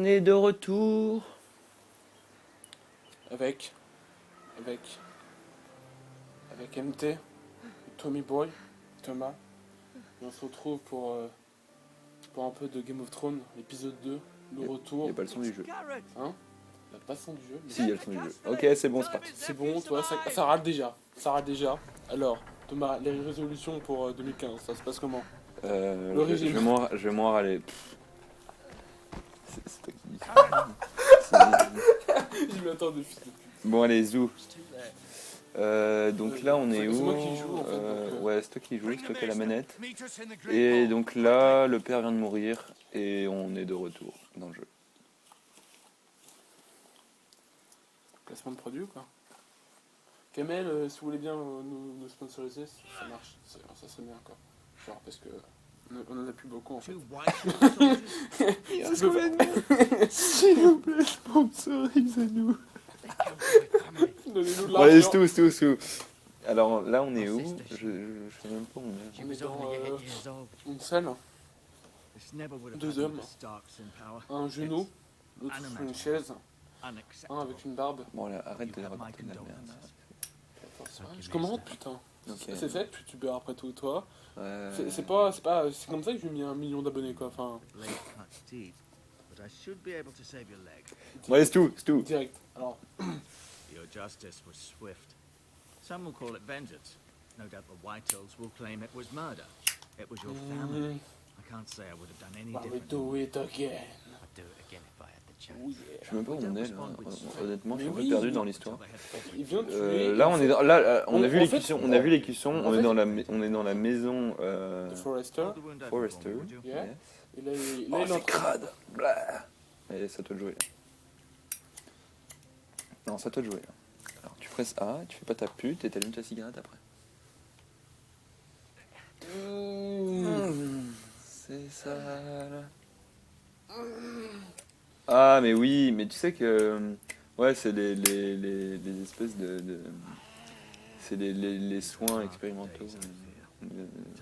On est de retour avec MT, Tommy Boy, Thomas. Et on se retrouve pour un peu de Game of Thrones, épisode 2, le retour. Il n'y a pas le son du jeu. Hein? Il n'y a pas le son du jeu. Mais Si, il y a le son du jeu. Ok, c'est bon, c'est parti. c'est bon, toi, ça râle déjà. Ça râle déjà. Alors, Thomas, les résolutions pour 2015, ça se passe comment? L'origine. Je vais moins râler. C'est toi qui dis. Je m'attendais, fils de pute. Bon, allez, zou. Donc là, on est où? C'est moi qui joue, en fait, donc, Ouais, c'est toi qui joue, c'est toi qui as la manette. Et donc là, le père vient de mourir et on est de retour dans le jeu. Placement de produit ou quoi? Kamel, si vous voulez bien nous sponsoriser, ça marche, ça serait bien quoi. Genre parce que on en a plus beaucoup en fait. C'est ce qu'on vient de dire. S'il vous plaît, sponsorisez-nous. Donnez-nous de Bon, allez, l'argent. c'est tout. Alors là, on est où? Je sais même pas où on est. On est dans une salle, deux hommes, un genou, l'autre sur une chaise, un avec une barbe. Bon, là, arrête de raconter de la merde. Je commande putain. Ok. C'est fait, puis tu peux après tout toi. Ouais. C'est comme ça que j'ai mis 1 million d'abonnés quoi. Enfin, Bon, allez, c'est tout. direct. Alors, Your justice was swift. Some will call it vengeance. No doubt the Whitehills will claim it was murder. It was your family. I can't say I would have done any I will different. do it again. I'd do it again if I had the chance. Oh yeah. Je sais même pas où on est là. Honnêtement, je suis un peu Mais perdu oui. dans l'histoire. Il vient de tuer. Là, on est dans, là, on a vu en les fait, cuissons. On a vu les cuissons. en On fait- est dans la maison. The Forester. Hold the wound over Forester. for me, would you? Yeah. Yes. Et là, il Oh, est en c'est train- crade. Blah. Allez, c'est à toi de jouer. Non, c'est à toi de jouer. Alors, tu presses A, tu fais pas ta pute et t'allumes ta cigarette après. C'est ça. Là. Ah, mais oui, mais tu sais que. Ouais, c'est les espèces de c'est les soins expérimentaux. To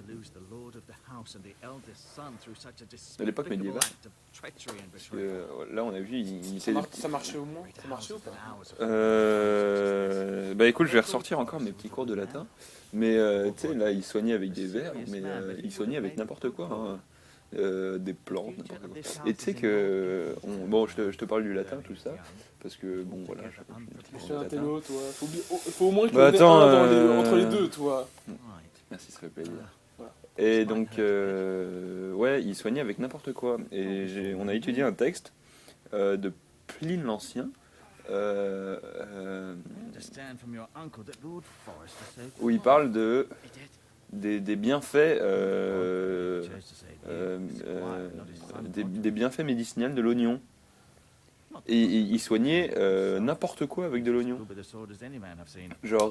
lose the lord of the house and the eldest son through such a De l'époque despicable médiévale. act of treachery and Parce betrayal. que là, on a vu, il Ça, était. ça marchait au moins? Ça marchait ou pas? Bah écoute, je vais ressortir encore mes petits cours de latin. Mais tu sais, là, il soignait avec des vers, mais il soignait avec n'importe quoi. Hein. Des plantes, n'importe quoi. Et tu sais que. Bon, je te parle du latin, tout ça. Parce que, bon, voilà. Je suis un télo, toi. Faut au moins que Bah, le attends, entre les deux, toi. Right. Merci, ça fait plaisir. Voilà. Et donc, ouais, il soignait avec n'importe quoi. Et on a étudié un texte de Pline l'Ancien. Understand from your uncle that Lord Forrester said. Où il parle de He did. des bienfaits Chose to say, des bienfaits médicinaux de l'oignon. Et il soignait n'importe quoi avec de l'oignon. Good with the sword as any man I've seen. Genre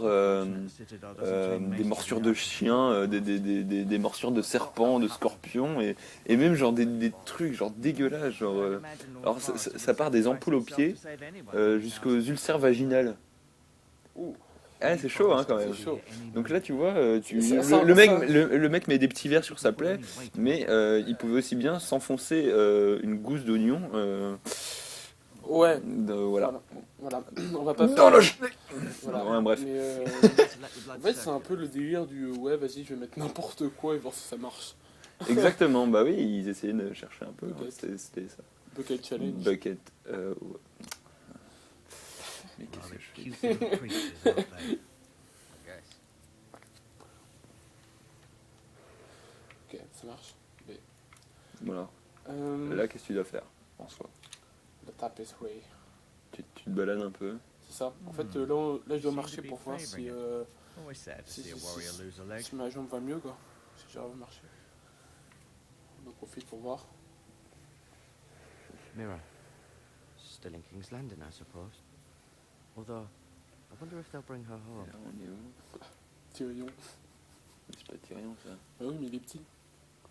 Citadel doesn't train des maces morsures to de be chien, des morsures de serpents, de scorpions, et même genre des trucs genre dégueulasses. Genre, alors ça part des ampoules aux pieds jusqu'aux ulcères vaginales. Ouh. Ah, c'est chaud hein, quand même. C'est chaud. Donc là tu vois, le mec met des petits verres sur sa plaie, mais il pouvait aussi bien s'enfoncer une gousse d'oignon. Ouais. Voilà. Voilà. On va pas Dans faire. le Voilà. Ouais, bref. Mais, en fait, c'est un peu le délire du ouais, vas-y, je vais mettre n'importe quoi et voir si ça marche. Exactement, bah oui, ils essayaient de chercher un peu. Bucket. C'était ça. Bucket challenge. Bucket. Ouais. Mais qu'est-ce que je fais? cute little creatures, aren't they? I guess. Ok, ça marche. Voilà. Euh, Là, qu'est-ce que tu dois faire en soi? The tapestry. Tu te balades un peu. C'est ça. En fait, là, je dois marcher pour voir si, Always sad to Si, see a si, warrior si. lose a leg. si ma jambe va mieux, quoi. Si j'arrive à marcher. On en profite pour voir. Mirror. Still in King's Landing, I suppose. Although, I wonder if they'll bring her home. Là, on est où? Tyrion. C'est pas Tyrion, ça. Bah oui, mais il est petit.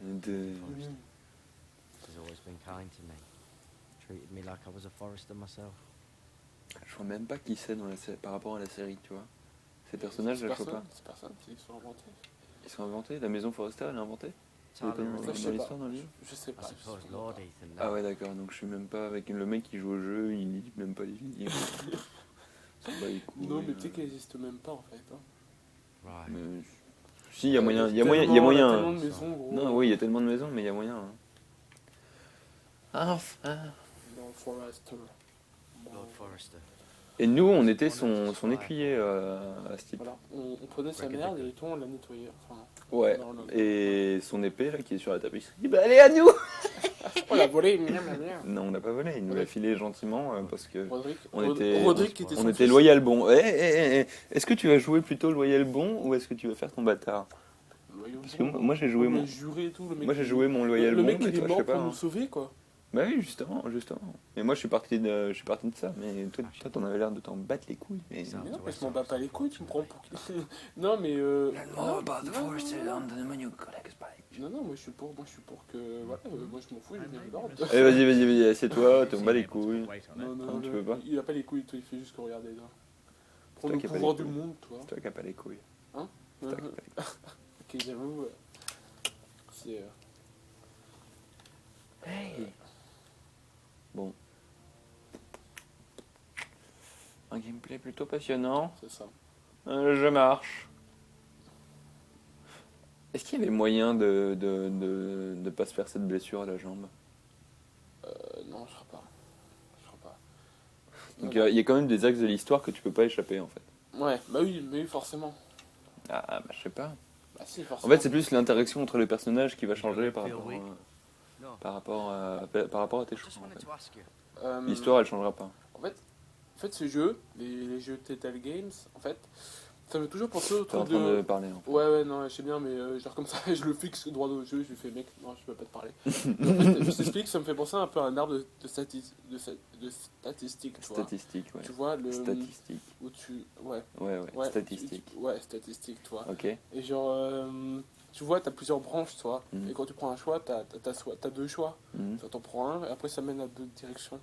She's always been kind to me. Treated me like I was a Forester myself. Je vois même pas qui c'est par rapport à la série, tu vois. Ces personnages, je vois pas. C'est personne, ils sont inventés. Ils sont inventés. La maison Forrester, elle est inventée. Il est pas Talia dans, Ça, je dans sais pas. l'histoire dans le livre? Je sais I pas. je suppose sais Lord pas. Ethan. Ah ouais d'accord, donc je suis même pas avec le mec qui joue au jeu, il lit même pas les livres. Ça bat les couilles, Non, mais peut-être qu'elle existe même pas en fait. Hein. Right. mais... Si, il y a moyen, il y a Tellement- moyen, il y a moyen. tellement hein. de maisons, gros. Non, oui, il y a tellement de maisons, mais il y a moyen. Hein. Enfin. Dans Forrester. Bon, Lord Forrester. Et nous, on était son écuyer à ce type. voilà. On prenait sa merde et tout, on la nettoyait. Enfin, Ouais. non, non. Et son épée là qui est sur la tapisserie, bah allez à nous. On l'a volé, merde. Non, on l'a pas volé, il nous l'a filé gentiment parce que Roderick, On était- Roderick qui était on son était fils. loyal bon. Est-ce que tu vas jouer plutôt loyal bon ou est-ce que tu vas faire ton bâtard? Loyal Parce que bon, moi j'ai joué on mon, l'a juré et tout, le mec. moi j'ai joué mon loyal Le bon, mec mais il est toi je mort sais pour pas. nous Hein. sauver quoi. Bah oui, justement. Mais moi je suis parti de ça, mais toi t'en avais l'air de t'en battre les couilles. Mais... Ça. Mais non, mais je m'en bats pas les couilles, tu me prends pour qui? Non, mais. Non, non, moi je suis pour que. Voilà, moi je m'en fous, je viens de l'ordre. Eh vas-y, assieds-toi, t'en bats les couilles. Non, Non, tu veux pas il a pas les couilles, toi, il fait juste que regarder là. Prends toi le qui as pas pouvoir les du couilles. monde, toi. C'est toi qui as pas les couilles. Hein C'est toi qui as pas les couilles. Ok, j'avoue. C'est. Hey. Bon. Un gameplay plutôt passionnant. C'est ça. Un jeu marche. Est-ce qu'il y avait moyen de pas se faire cette blessure à la jambe? Non, je crois pas. Je crois pas. Donc Voilà. il y a quand même des axes de l'histoire que tu peux pas échapper en fait. Ouais, bah oui, forcément. Ah bah je sais pas. Bah si, En forcément. fait c'est plus l'interaction entre les personnages qui va changer par Feel rapport weak? No. par rapport à tes I choix. just En wanted fait. to ask you. L'histoire elle changera pas. En fait, ce jeu, les jeux Telltale Games, en fait, ça me fait toujours penser au T'es en truc train de de. parler en fait. Ouais, non, je sais bien, mais genre comme ça, je le fixe droit au jeu, je lui fais mec, non, je peux pas te parler. Mais en fait, je t'explique, ça me fait penser un peu à un arbre de statistiques, tu vois. Statistique, ouais. Tu vois, le. Statistique. Où tu. Ouais. Ouais, statistique. Ouais, statistique, tu vois. Ok. Et genre, tu vois, t'as plusieurs branches, tu vois. Mhm. Et quand tu prends un choix, t'as deux choix. Mhm. Tu t'en prends un, et après ça mène à deux directions.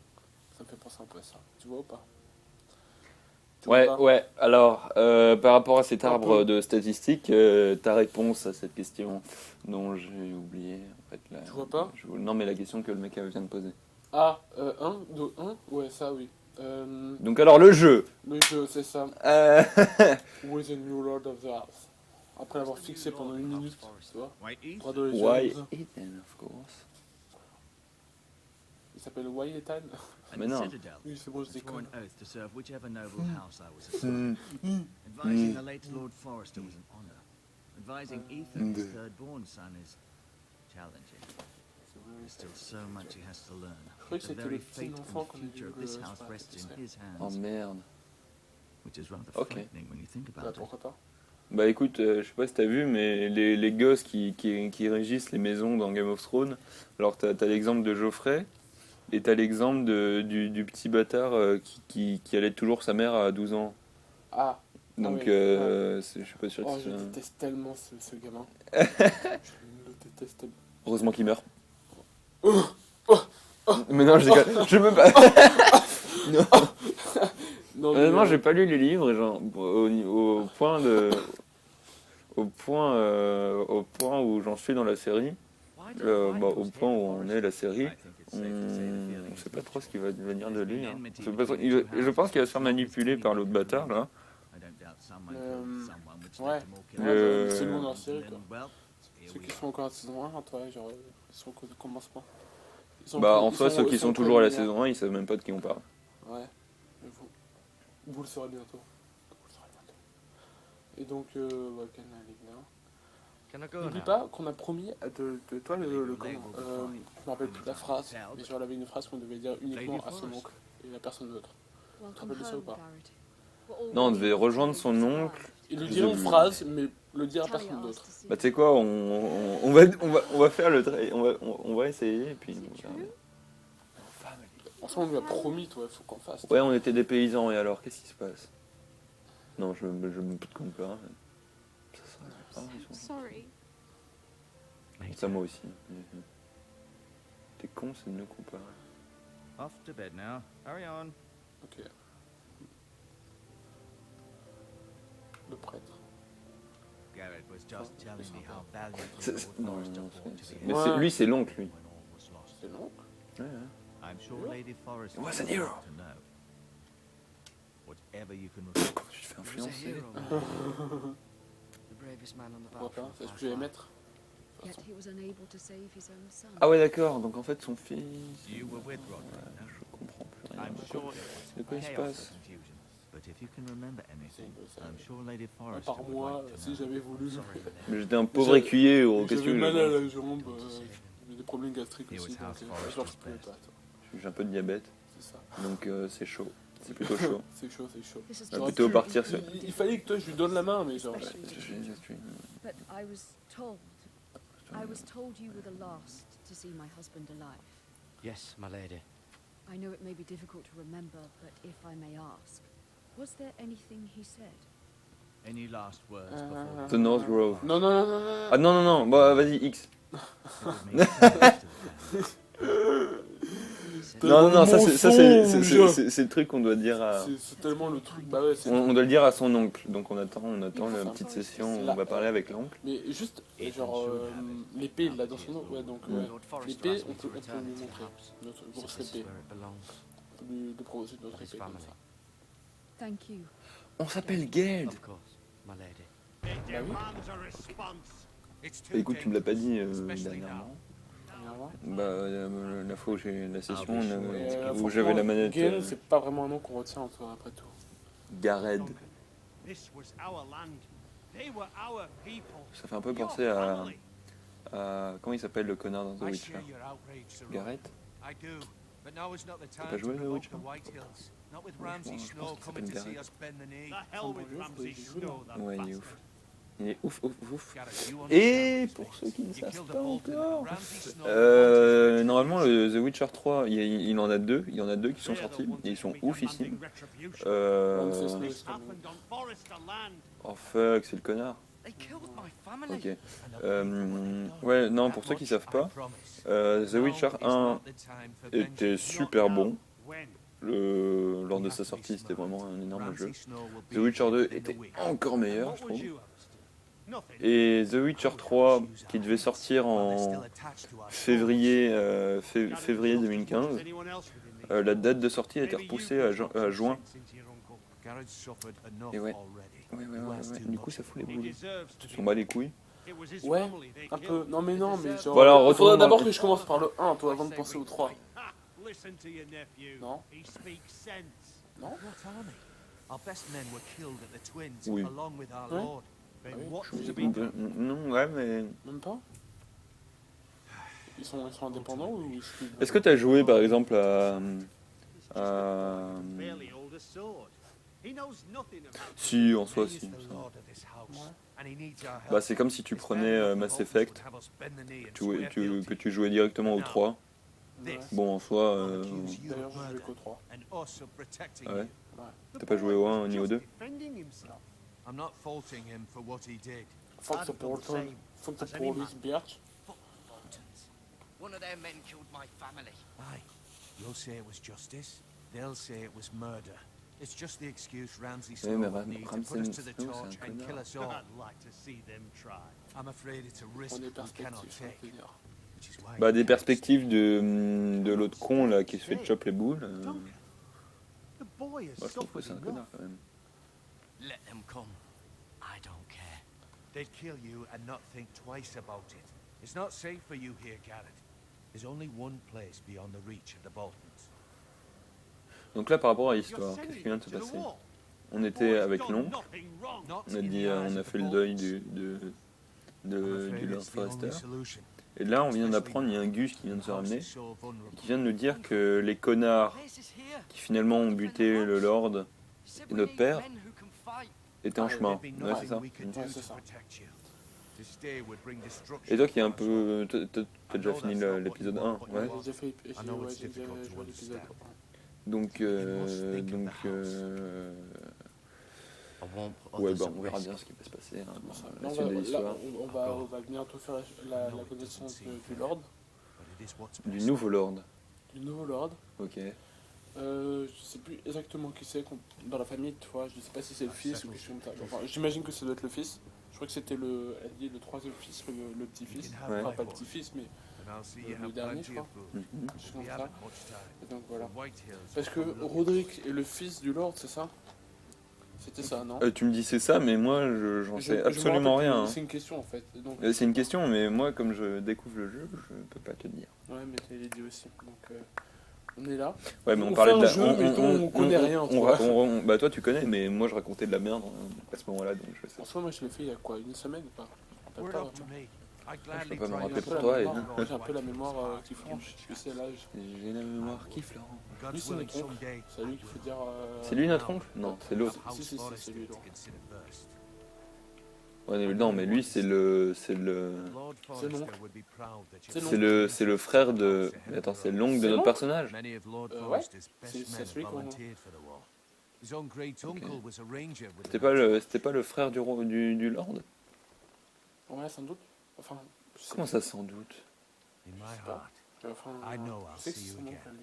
Ça me fait penser un peu à ça. Tu vois ou pas? Tu vois Ouais, pas ouais. Alors, par rapport à cet Un arbre peu. de statistiques, ta réponse à cette question dont j'ai oublié, en fait, là, Tu vois pas Non, mais la question que le mec vient de poser. Ah, 1, 2, 1. Ouais, ça, oui. Donc alors le jeu. Le jeu, c'est ça. Euh, Who is the new Lord of the House? Après l'avoir fixé pendant une minute, tu vois. White Ethan? Droit de Why légende. Ethan, of course. Il s'appelle Why Ethan? And Mais the non. Citadel. Oui, c'est bon, je I swore déconne. an oath to serve whichever noble house I was assigned. Advising the late Lord Forrester was an honor. Advising Ethan, his third-born son, is challenging. There's still so much he has to learn. croyais que The c'était very le petit fate enfant and qu'on a future vu of this sur house la rests in tapisserie. his Oh hands, merde. which is rather Ok. frightening when you think Bah, about it. pourquoi pas? Bah écoute, je sais pas si t'as vu, mais les gosses qui régissent les maisons dans Game of Thrones, alors t'as l'exemple de Geoffrey, et t'as l'exemple du petit bâtard qui allait toujours sa mère à 12 ans. Ah, Donc oui. je suis pas sûr oh, que je c'est... déteste tellement ce gamin. Je le déteste tellement. Heureusement qu'il meurt. Oh, Mais non, je déconne. Je peux pas... Non, Honnêtement, j'ai pas lu les livres, et genre, au point où j'en suis dans la série, Why did au White point où hate on Forrester? est la série, I think it's safe to say the feeling on sait is pas trop ce mutual. qui va devenir de lui. Hein. enmity C'est pas trop- between the two je pense qu'il va se faire houses. manipuler par l'autre bâtard là. I don't doubt someone Euh, killed someone, which ouais. led to more killings. Le- C'est loin dans la série, And quoi. then, well, here Ceux we qui are. sont encore à la saison 1, toi, genre, ils sont au commencement. Ils sont Bah plus- en ils soi, sont- ceux ils qui sont plus toujours à la lumière. saison 1, ils savent même pas de qui on parle. Ouais, mais vous le saurez bientôt. Vous le saurez bientôt. Et donc, Volcan Ligna. Can I go N'oublie now? pas qu'on a promis de toi le comment, je me rappelle plus la phrase, mais genre, il avait une phrase qu'on devait dire uniquement à son oncle et à personne d'autre. Welcome rappelles de ça ou home, pas? Garrett. We're all Non, on waiting devait for you rejoindre to son survive. oncle. Il lui Je- dirait une phrase, mais le dire à Talia personne asked d'autre. to see Bah you. tu sais quoi, on va faire le trait, on va essayer et puis. Is it on verra. true? Ensemble, on lui a promis, toi, il faut qu'on fasse. Ouais, on était des paysans et alors qu'est-ce qui se passe? Non, je me peux te comparer. Ça sera. Ah, ils sont. Sorry. Ça moi aussi. T'es con, c'est de nous comparer. Off to bed now. Hurry on. Ok. Le prêtre. Garrett was just telling me how valiant Lord Non, Forrester non, fought to mais the Ouais. end lui, c'est l'oncle, lui. when all was lost. C'est long. Ouais, ouais. I'm sure Lady Forrester He was an would hero. like to know. Whatever you can recall. Comment tu te fais He was a influencer? hero, the bravest man on the Pourquoi pas? battlefield. C'est ce que je vais mettre. Yet he was unable to save his own son. Ah ouais, d'accord. Donc en fait, son fils... You were with Roderick, no? Je comprends plus rien. I'm De sure quoi, it de quoi il was se chaos passe? or confusion. But if you can remember anything, I'm sure Lady Un Forrester par would mois, like to si know. j'avais voulu. Mais j'étais un pauvre écuyer, ou qu'est-ce que J'avais mal à je... la jambe, j'avais des problèmes gastriques It aussi, was donc House Forrester genre je pouvais pas. best. toi. J'ai un peu de diabète, C'est ça. donc c'est chaud. C'est plutôt chaud. C'est chaud, c'est chaud. This is On va J'aurais plutôt pu- partir sur... Il fallait que toi je lui donne la main, mais genre. But I was told you were the last to see my husband alive. Yes, my lady. I know it may be difficult to remember, but if I may ask, was there anything he said? Any last words before The North Grove. Non, non, non, non, non. Ah non, non, non, bah vas-y, X. it would mean so much to the family. Non, non, non, ça Mensonge. c'est le truc qu'on doit dire à... C'est tellement le truc. Bah ouais, c'est. On doit le dire à son oncle, donc on attend la petite Là. session où on va parler avec l'oncle. Mais juste, genre, l'épée, il l'a dans son nom. Ouais, donc Lord Forrester l'épée, asked on me to peut return lui it to the montrer. house. Notre So grosse this is épée. where it belongs. On peut lui proposer notre His épée comme family. ça. Thank you. On s'appelle Geld. Of course, my lady. Écoute, tu me l'as pas dit dernièrement. Bah, la fois où j'ai eu la session, où j'avais la manette... Gale, c'est pas vraiment un nom qu'on retient toi, après tout. Gared. This was our land. They were our people. Ça fait un peu penser à... Comment il s'appelle le connard dans The I Witcher? share your outrage, Sir Roy. Gareth? I do. But now is not the pas time joué to à The provoke Witcher? the Whitehills. Not with Ouais, Ramsay je pense Snow qu'il coming to s'appelle see Gareth. us bend the knee. The hell with Ramsay Snow, that Ouais, il est ouf. Il est ouf, ouf, ouf. Gareth, you Et understand pour this. ceux qui ne You savent killed a pas Bolton, encore... Ramsay Snow Normalement, le The Witcher 3, il en a deux. Il y en a deux qui sont sortis. Et ils sont oufissimes. Ramsay Snow, This c'est comme- happened on Forrester land. Oh fuck, c'est le connard. They killed my family. Ok. Ouais, non, pour ceux qui savent pas, The Witcher 1 était super bon. When? Lors de sa sortie, c'était vraiment un énorme jeu. The Witcher 2 était encore meilleur, je What would trouve. you have? Nothing. Et The Witcher 3, qui devait sortir en février 2015, Anyone else within these la date de sortie a été repoussée à juin. Gareth suffered enough Et ouais. already. Ouais. Du coup, ça fout les He boules. deserves to Tu be t'en bats les couilles. It was his Ouais, family they un killed. peu. Non, mais non, mais genre. Bon, alors, faudrait retournons d'abord dans- que je commence par le 1, toi, avant de penser au 3. Ha! Listen to your nephew. Non. He speaks sense. Non. What army? Our best men were killed at the Twins, Oui. along with our Ouais. lord. Then Ah oui, what's je suis to be obligé. done? Non, ouais, mais... Même pas ils sont indépendants ou ils sont... Est-ce que tu as joué, par exemple, à... Barely hold a sword. He knows nothing about Si, en soi, He is si. the lord of this house, and he needs our help. Bah, c'est comme si tu His prenais family Mass would Effect, have us bend the knee and que swear guilty. tu jouais directement au 3. This Bon, en soi, will accuse you D'ailleurs, of je jouais murder qu'au 3. and us of protecting Ah ouais. you. T'as pas joué au 1 ni au 2? Defending himself. I'm not faulting him for what he did. Fuck the I'd feel the Bolton. same Fuck the as any police, man. bitch. Fuck the Boltons. One of their men killed my family. Aye, you'll say it was justice. They'll say it was murder. It's just the excuse Ramsay Snow mais would need to Ramsay put us to the Snow, torch c'est un and kill connard. us all. I'd like to see them try. I'm afraid it's a risk On est we cannot perspective, je take, peux dire. which is why Bah, des perspectives de l'autre con, là, qui se fait chop les boules. The boy has Moi, je trouve que suffered c'est un enough. connard, quand même. Let them come. I don't care. they'd kill you and not think twice about it. It's not safe for you here, Garrett. There's only one place beyond the reach of the Boltons. Donc là, par rapport à You're l'histoire, qu'est-ce sending qui vient de him se to the passer? wall. On The était boy's avec done l'oncle, nothing wrong. Not on a in dit, the eyes on a of fait the le deuil Boltons. du I'm afraid Lord it's the only Forrester. solution. Et là, on vient d'apprendre, il y a un Gus qui vient de se ramener, qui vient de nous dire que les connards Place is here. qui finalement ont buté le Lord Said et we notre need père men who can fight. étaient en chemin. There'd be Ouais, c'est ça. nothing we could do Ouais, to c'est ça. protect you. To stay would bring destruction Et toi qui est un to our peu... T'as déjà fini l'épisode 1, ouais. J'ai déjà fait I know ouais, it's j'ai déjà difficult to joué l'épisode. understand. Donc, I won't put ouais, others bah, at on verra risk. bien ce qui va se passer hein, Bon, ça- dans là, la suite de là, l'histoire. on va bientôt faire la connaissance du Lord, But it is what's Du best. nouveau Lord. du nouveau Lord. Ok. Je sais plus exactement qui c'est dans la famille, tu vois. Je sais pas si c'est le fils ou quelque chose comme ça. Enfin, j'imagine que ça doit être le fils. Je crois que c'était le troisième fils, le petit-fils. You can have Ouais. Enfin, my pas le horse, petit-fils, mais and I'll see you le have dernier, je plenty of crois. food. Mhm. je sais We comme ça. haven't much time. Et donc voilà. The Whitehills Parce que will come looking. Roderick est le fils du Lord, c'est ça? C'était ça, non? Tu me dis c'est ça, mais moi j'en Je sais me absolument rappelle que rien. Hein. C'est une question en fait. Donc, C'est une question, mais moi comme je découvre le jeu, je peux pas te dire. Ouais, mais je l'ai dit aussi. Donc on est là. Ouais, mais on On parlait fait de un la. jeu, mais on connaît rien, tu vois. Bah toi tu connais, mais moi je racontais de la merde à ce moment-là, donc je sais. En soi, moi je l'ai fait il y a quoi? Une semaine ou pas? Je me Word rappelle up to pas. me. I gladly peux pas me try rappeler J'ai to pour un peu toi, la et- mémoire, j'ai un peu la mémoire qui flanche. Tu sais, l'âge. J'ai la mémoire qui flanche. God's Lui, c'est willing notre oncle. someday. C'est à lui qu'il faut dire. C'est lui notre oncle? Non, c'est l'autre. Si, c'est lui, To donc. consider first. Ouais, non, mais lui c'est le. Lord C'est Forrester l'oncle. would be proud that C'est you- C'est le frère de. Mais attends, c'est l'oncle de C'est notre l'oncle personnage. Many of Lord Ouais, Forrester's c'est best men celui qu'on- volunteered for the war. His own great uncle was a ranger with C'était the pas le frère du Lord? Ouais, sans doute. Enfin, je sais Comment ça sans doute? In my pas. heart. Enfin, I know je I'll sais que see c'est you son again. oncle à lui.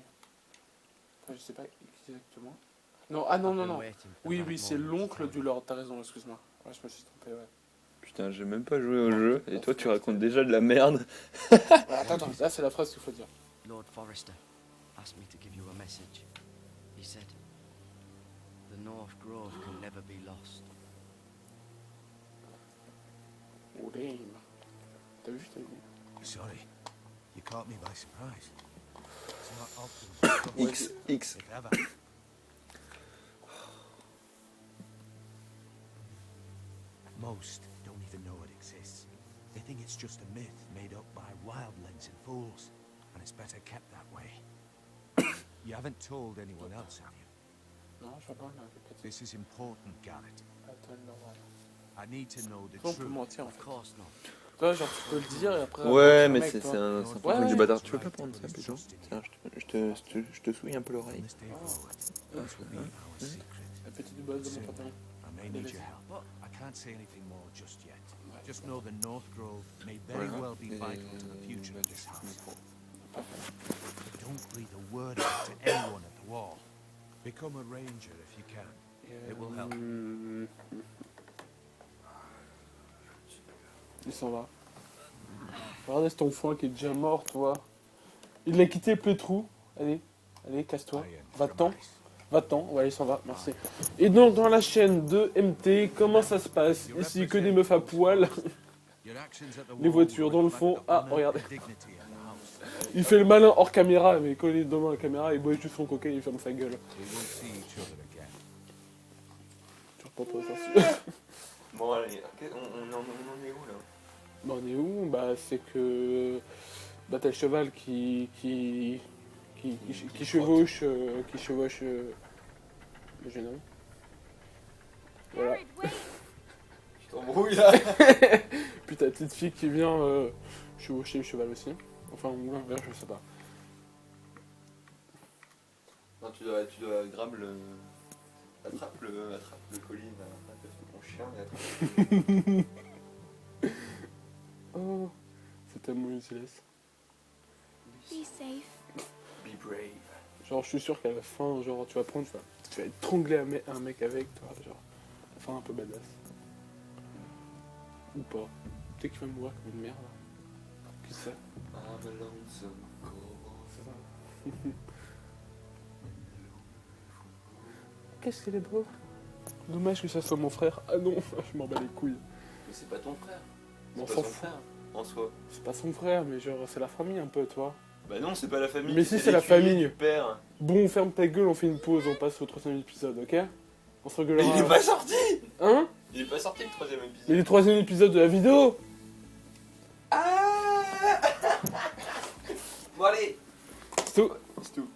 Enfin, je sais pas exactement. Non, ah non, I've non, been non. waiting for Oui, that oui, c'est moment to l'oncle tell du you. Lord, t'as raison, excuse-moi. Ouais, je me suis trompé, ouais. Putain, j'ai même pas joué au jeu, et toi tu racontes déjà de la merde. Ouais, attends, là c'est la phrase qu'il faut dire. Lord Forrester asked me to give you a message. He said, "The North Grove can never be lost." Oh, lame. T'as vu, je t'ai dit. Sorry, you caught me by surprise. It's not often, X. if ever. Most don't even know it exists. They think it's just a myth made up by wildlings and fools, and it's better kept that way. You haven't told anyone else, have you? Non, je vois pas, là, peut-être. This is important, Garrett. Attends, non, ouais. I need to know the On peut truth. mentir en Of fait. course not. Toi, genre, tu peux le dire et après. Ouais, après, mais mec, c'est toi. un Ouais, truc ouais. du bâtard. Tu veux pas prendre ça plutôt? Tiens, je te souille un peu From l'oreille. this day forward, this will be our secret. La petite buzz de mon pantalon. I may need your help, but I can't say anything more just yet. Ouais. Just know the North Grove may very Voilà. well be Et vital to the future of this house. Parfait. Don't breathe a word of it to anyone at the wall. Become a ranger if you can. It will help. Il s'en va. Regardez, c'est ton foin qui est déjà mort, toi. Il l'a quitté plein de trous. Allez, allez, casse-toi. I am Va-t'en. from Ice. Va-t'en. Ouais, il s'en va, merci. Et donc, dans la chaîne de MT, comment ça se passe? Ici, que des meufs à poil. Your actions at the Les wall voitures dans le reflect fond. the Ah, honor regardez. and dignity of the house. Il fait le malin hors caméra, mais quand il est devant la caméra, il boit juste son coca et il ferme sa gueule. We will see each other again. Toujours pas trop sensible. Bon, allez, on en est où là? Bah, on est où? Bah, c'est que. Bah, t'as le cheval qui chevauche. Qui chevauche. Le jeune homme. Voilà. Jared, wait! Je t'embrouille là. Puis ta petite fille qui vient chevaucher le cheval aussi. Enfin, ou l'inverse, je sais pas. Non, tu dois grab le. Attrape le colis là, parce que ton chien est Oh, c'est tellement useless. Be safe. Be brave. Genre, je suis sûr qu'à la fin, genre, tu vas prendre, tu vas étrangler un mec avec, toi, genre. À la fin, un peu badass. Ou pas. Peut-être qu'il va mourir comme une merde. Qui sait? C'est ça. Qu'est-ce qu'il est beau. Dommage que ça soit mon frère. Ah non, je m'en bats les couilles. Mais c'est pas ton frère. Mais on C'est s'en pas son fout. frère en soi. C'est pas son frère, mais genre, c'est la famille un peu, toi. Bah non, c'est pas la famille. Mais si, c'est la famille. Du père. Bon, ferme ta gueule, on fait une pause, on passe au troisième épisode, ok? On se Mais rigolera. il est pas sorti. Hein? Il est pas sorti le troisième Mais épisode. le troisième épisode de la vidéo! Ah. Bon allez. C'est tout. C'est tout.